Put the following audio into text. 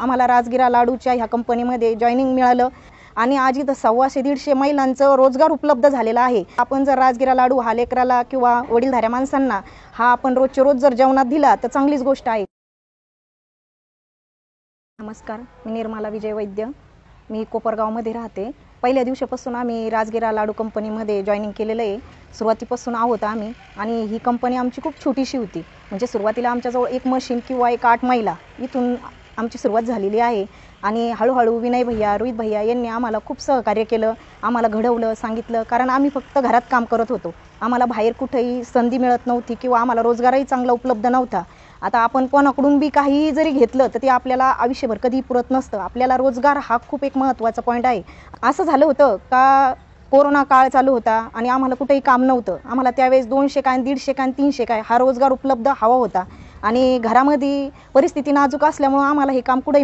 आम्हाला राजगिरा लाडूच्या ह्या कंपनीमध्ये जॉईनिंग मिळालं आणि आज इथं 150-150 महिलांचं रोजगार उपलब्ध झालेला आहे। आपण जर राजगिरा लाडू हा लेकराला किंवा वडीलधाऱ्या माणसांना हा आपण रोजच्या रोज जर जेवणात दिला तर चांगलीच गोष्ट आहे। नमस्कार, मी निर्मला विजय वैद्य, मी कोपरगावमध्ये राहते। पहिल्या दिवसापासून आम्ही राजगिरा लाडू कंपनीमध्ये जॉईनिंग केलेलं आहे। सुरुवातीपासून आहोत आम्ही आणि ही कंपनी आमची खूप छोटीशी होती। म्हणजे सुरुवातीला आमच्याजवळ एक मशीन किंवा एक 8 महिला इथून आमची सुरुवात झालेली आहे आणि हळूहळू विनय भैया, रोहित भैया यांनी आम्हाला खूप सहकार्य केलं, आम्हाला घडवलं, सांगितलं। कारण आम्ही फक्त घरात काम करत होतो, आम्हाला बाहेर कुठेही संधी मिळत नव्हती किंवा आम्हाला रोजगारही चांगला उपलब्ध नव्हता। आता आपण कोणाकडून बी काही जरी घेतलं तर ते आपल्याला आयुष्यभर कधी पुरत नसतं। आपल्याला रोजगार हा खूप एक महत्त्वाचा पॉईंट आहे। असं झालं होतं का कोरोना काळ चालू होता आणि आम्हाला कुठेही काम नव्हतं। आम्हाला त्यावेळेस 200 काय 150 काय 300 काय हा रोजगार उपलब्ध हवा होता आणि घरामध्ये परिस्थिती नाजूक असल्यामुळे आम्हाला हे काम कुठेही